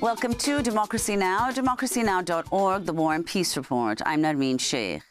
Welcome to Democracy Now!, democracynow.org, the War and Peace Report. I'm Narmeen Sheikh.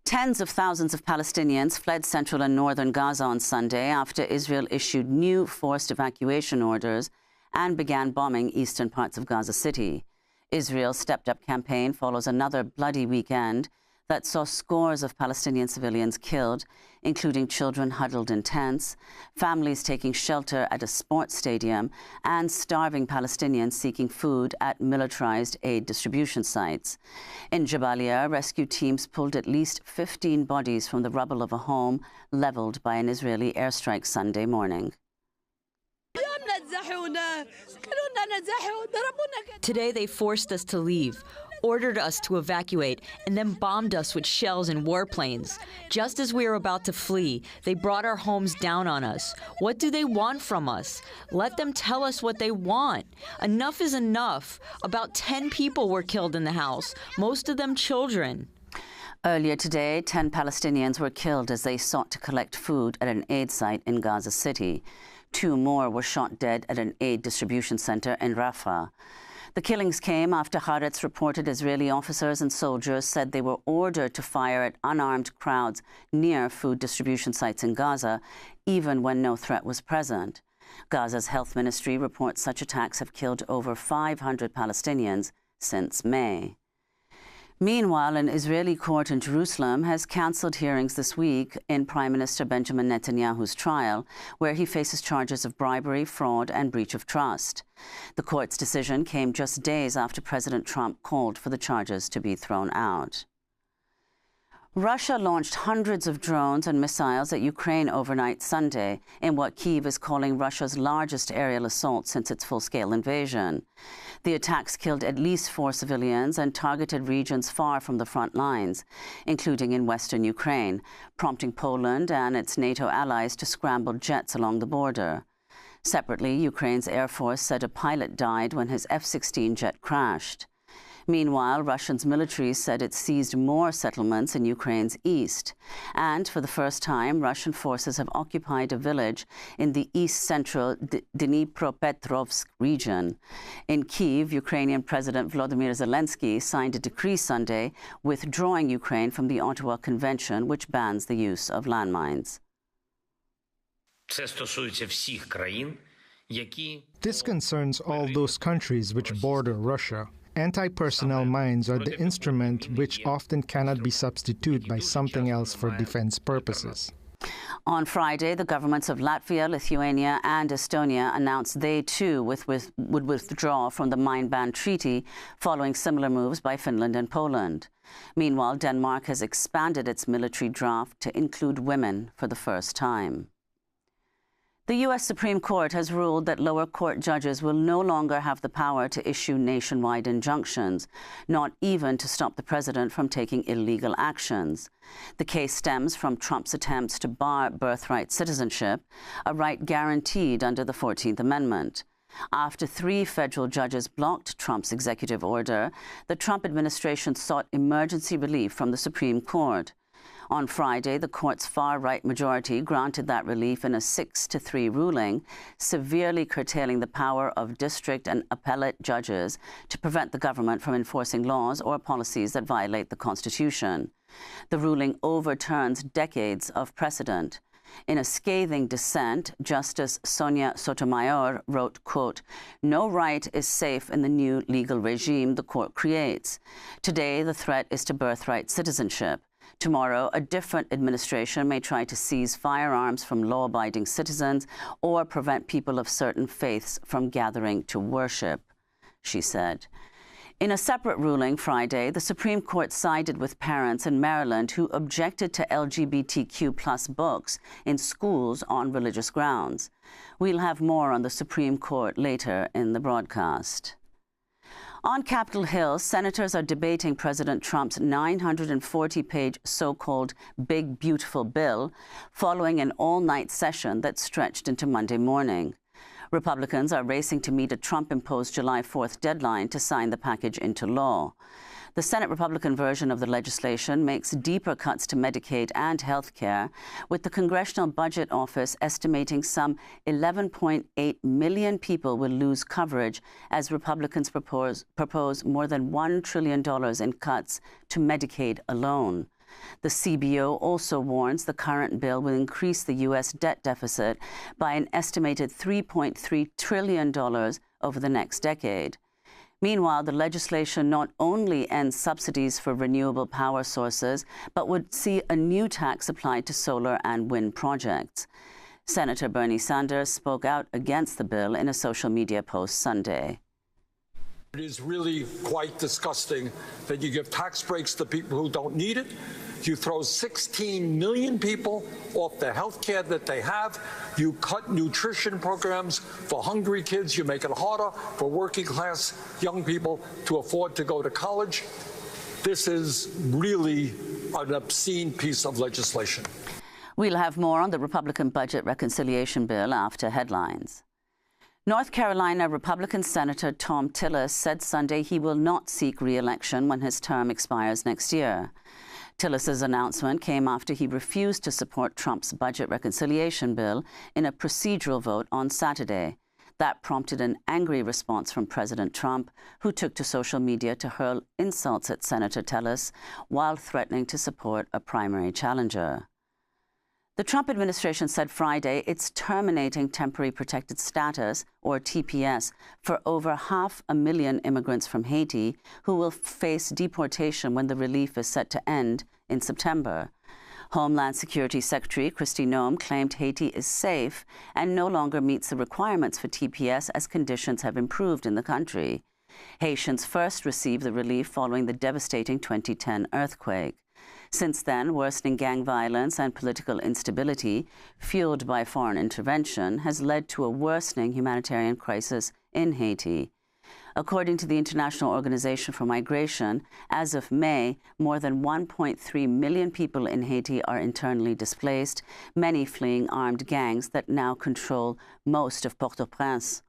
Tens of thousands of Palestinians fled central and northern Gaza on Sunday after Israel issued new forced evacuation orders and began bombing eastern parts of Gaza City. Israel's stepped-up campaign follows another bloody weekend that saw scores of Palestinian civilians killed, including children huddled in tents, families taking shelter at a sports stadium, and starving Palestinians seeking food at militarized aid distribution sites. In Jabalia, rescue teams pulled at least 15 bodies from the rubble of a home leveled by an Israeli airstrike Sunday morning. Today they forced us to leave, ordered us to evacuate, and then bombed us with shells and warplanes. Just as we were about to flee, they brought our homes down on us. What do they want from us? Let them tell us what they want. Enough is enough. About 10 people were killed in the house, most of them children. Earlier today, 10 Palestinians were killed as they sought to collect food at an aid site in Gaza City. 2 more were shot dead at an aid distribution center in Rafah. The killings came after Haaretz reported Israeli officers and soldiers said they were ordered to fire at unarmed crowds near food distribution sites in Gaza, even when no threat was present. Gaza's health ministry reports such attacks have killed over 500 Palestinians since May. Meanwhile, an Israeli court in Jerusalem has cancelled hearings this week in Prime Minister Benjamin Netanyahu's trial, where he faces charges of bribery, fraud, and breach of trust. The court's decision came just days after President Trump called for the charges to be thrown out. Russia launched hundreds of drones and missiles at Ukraine overnight Sunday in what Kyiv is calling Russia's largest aerial assault since its full-scale invasion. The attacks killed at least 4 civilians and targeted regions far from the front lines, including in western Ukraine, prompting Poland and its NATO allies to scramble jets along the border. Separately, Ukraine's Air Force said a pilot died when his F-16 jet crashed. Meanwhile, Russia's military said it seized more settlements in Ukraine's east. And for the first time, Russian forces have occupied a village in the east-central Dnipropetrovsk region. In Kyiv, Ukrainian President Volodymyr Zelensky signed a decree Sunday withdrawing Ukraine from the Ottawa Convention, which bans the use of landmines. This concerns all those countries which border Russia. Anti-personnel mines are the instrument which often cannot be substituted by something else for defense purposes. On Friday, the governments of Latvia, Lithuania, and Estonia announced they, too, would withdraw from the mine ban treaty following similar moves by Finland and Poland. Meanwhile, Denmark has expanded its military draft to include women for the first time. The U.S. Supreme Court has ruled that lower court judges will no longer have the power to issue nationwide injunctions, not even to stop the president from taking illegal actions. The case stems from Trump's attempts to bar birthright citizenship, a right guaranteed under the 14th Amendment. After 3 federal judges blocked Trump's executive order, the Trump administration sought emergency relief from the Supreme Court. On Friday, the court's far-right majority granted that relief in a 6-3 ruling, severely curtailing the power of district and appellate judges to prevent the government from enforcing laws or policies that violate the Constitution. The ruling overturns decades of precedent. In a scathing dissent, Justice Sonia Sotomayor wrote, quote, "No right is safe in the new legal regime the court creates. Today, the threat is to birthright citizenship. Tomorrow, a different administration may try to seize firearms from law-abiding citizens or prevent people of certain faiths from gathering to worship," she said. In a separate ruling Friday, the Supreme Court sided with parents in Maryland who objected to LGBTQ+ books in schools on religious grounds. We'll have more on the Supreme Court later in the broadcast. On Capitol Hill, senators are debating President Trump's 940-page so-called Big Beautiful Bill following an all-night session that stretched into Monday morning. Republicans are racing to meet a Trump-imposed July 4th deadline to sign the package into law. The Senate Republican version of the legislation makes deeper cuts to Medicaid and health care, with the Congressional Budget Office estimating some 11.8 million people will lose coverage as Republicans propose more than $1 trillion in cuts to Medicaid alone. The CBO also warns the current bill will increase the U.S. debt deficit by an estimated $3.3 trillion over the next decade. Meanwhile, the legislation not only ends subsidies for renewable power sources, but would see a new tax applied to solar and wind projects. Senator Bernie Sanders spoke out against the bill in a social media post Sunday. It is really quite disgusting that you give tax breaks to people who don't need it. You throw 16 million people off the health care that they have. You cut nutrition programs for hungry kids. You make it harder for working class young people to afford to go to college. This is really an obscene piece of legislation. We'll have more on the Republican budget reconciliation bill after headlines. North Carolina Republican Senator Thom Tillis said Sunday he will not seek re-election when his term expires next year. Tillis's announcement came after he refused to support Trump's budget reconciliation bill in a procedural vote on Saturday. That prompted an angry response from President Trump, who took to social media to hurl insults at Senator Tillis while threatening to support a primary challenger. The Trump administration said Friday it's terminating temporary protected status, or TPS, for over 500,000 immigrants from Haiti who will face deportation when the relief is set to end in September. Homeland Security Secretary Kristi Noem claimed Haiti is safe and no longer meets the requirements for TPS as conditions have improved in the country. Haitians first received the relief following the devastating 2010 earthquake. Since then, worsening gang violence and political instability, fueled by foreign intervention, has led to a worsening humanitarian crisis in Haiti. According to the International Organization for Migration, as of May, more than 1.3 million people in Haiti are internally displaced, many fleeing armed gangs that now control most of Port-au-Prince.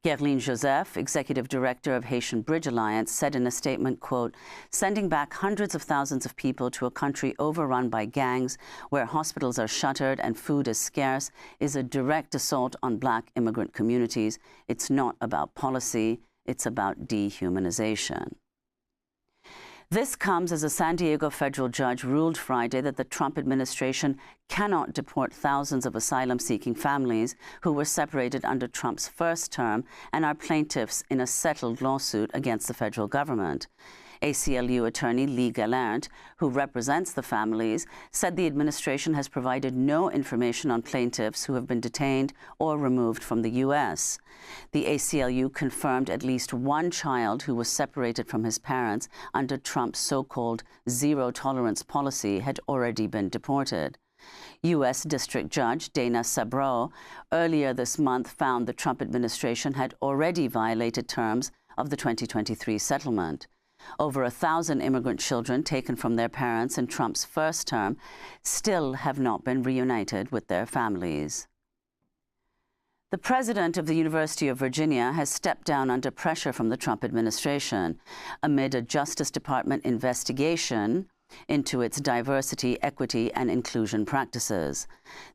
Kerline Joseph, executive director of Haitian Bridge Alliance, said in a statement, quote, "Sending back hundreds of thousands of people to a country overrun by gangs, where hospitals are shuttered and food is scarce, is a direct assault on Black immigrant communities. It's not about policy, it's about dehumanization." This comes as a San Diego federal judge ruled Friday that the Trump administration cannot deport thousands of asylum-seeking families who were separated under Trump's first term and are plaintiffs in a settled lawsuit against the federal government. ACLU attorney Lee Gallant, who represents the families, said the administration has provided no information on plaintiffs who have been detained or removed from the U.S. The ACLU confirmed at least one child who was separated from his parents under Trump's so-called zero-tolerance policy had already been deported. U.S. District Judge Dana Sabro earlier this month found the Trump administration had already violated terms of the 2023 settlement. Over 1,000 immigrant children taken from their parents in Trump's first term still have not been reunited with their families. The president of the University of Virginia has stepped down under pressure from the Trump administration amid a Justice Department investigation into its diversity, equity, and inclusion practices.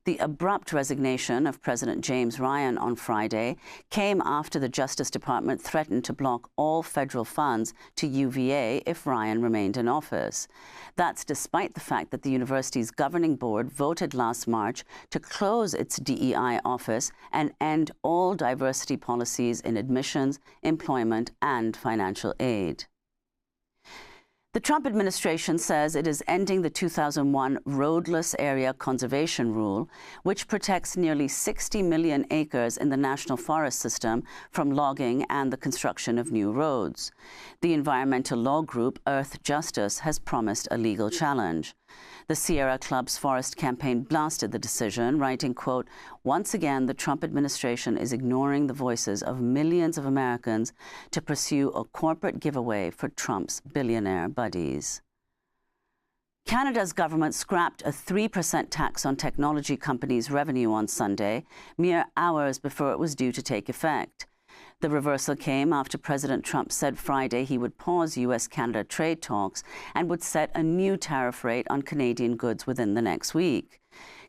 The abrupt resignation of President James Ryan on Friday came after the Justice Department threatened to block all federal funds to UVA if Ryan remained in office. That's despite the fact that the university's governing board voted last March to close its DEI office and end all diversity policies in admissions, employment, and financial aid. The Trump administration says it is ending the 2001 Roadless Area Conservation Rule, which protects nearly 60 million acres in the National Forest System from logging and the construction of new roads. The environmental law group Earth Justice has promised a legal challenge. The Sierra Club's forest campaign blasted the decision, writing, quote, "Once again, the Trump administration is ignoring the voices of millions of Americans to pursue a corporate giveaway for Trump's billionaire buddies." Canada's government scrapped a 3% tax on technology companies' revenue on Sunday, mere hours before it was due to take effect. The reversal came after President Trump said Friday he would pause U.S.-Canada trade talks and would set a new tariff rate on Canadian goods within the next week.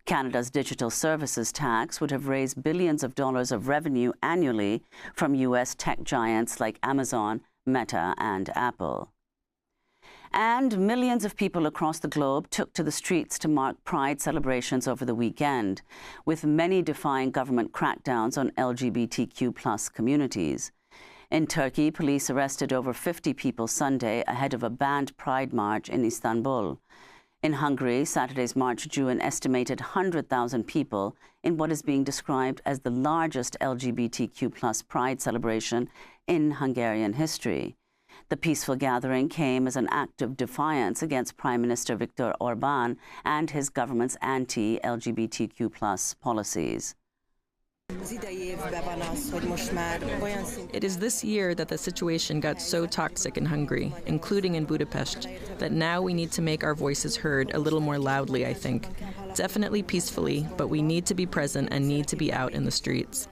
Canada's digital services tax would have raised billions of dollars of revenue annually from U.S. tech giants like Amazon, Meta, and Apple. And millions of people across the globe took to the streets to mark Pride celebrations over the weekend, with many defying government crackdowns on LGBTQ+ communities. In Turkey, police arrested over 50 people Sunday ahead of a banned Pride march in Istanbul. In Hungary, Saturday's march drew an estimated 100,000 people in what is being described as the largest LGBTQ+ Pride celebration in Hungarian history. The peaceful gathering came as an act of defiance against Prime Minister Viktor Orbán and his government's anti-LGBTQ+ policies. It is this year that the situation got so toxic in Hungary, including in Budapest, that now we need to make our voices heard a little more loudly, I think. Definitely peacefully, but we need to be present and need to be out in the streets.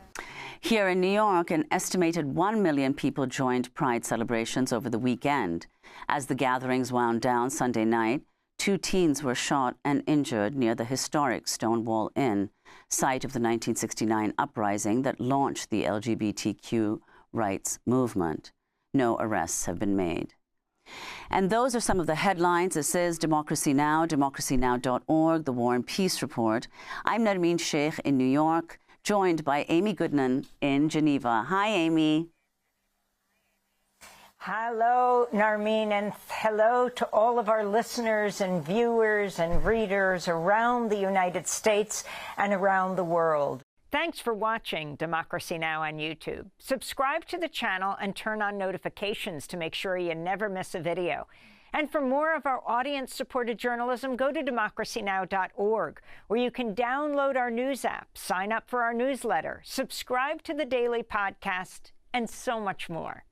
Here in New York, an estimated 1 million people joined Pride celebrations over the weekend. As the gatherings wound down Sunday night, 2 teens were shot and injured near the historic Stonewall Inn, site of the 1969 uprising that launched the LGBTQ rights movement. No arrests have been made. And those are some of the headlines. This is Democracy Now!, democracynow.org, The War and Peace Report. I'm Nermeen Sheikh in New York, joined by Amy Goodman in Geneva. Hi, Amy. Hello, Nermeen, and hello to all of our listeners and viewers and readers around the United States and around the world. Thanks for watching Democracy Now! On YouTube. Subscribe to the channel and turn on notifications to make sure you never miss a video. And for more of our audience-supported journalism, go to democracynow.org, where you can download our news app, sign up for our newsletter, subscribe to the daily podcast, and so much more.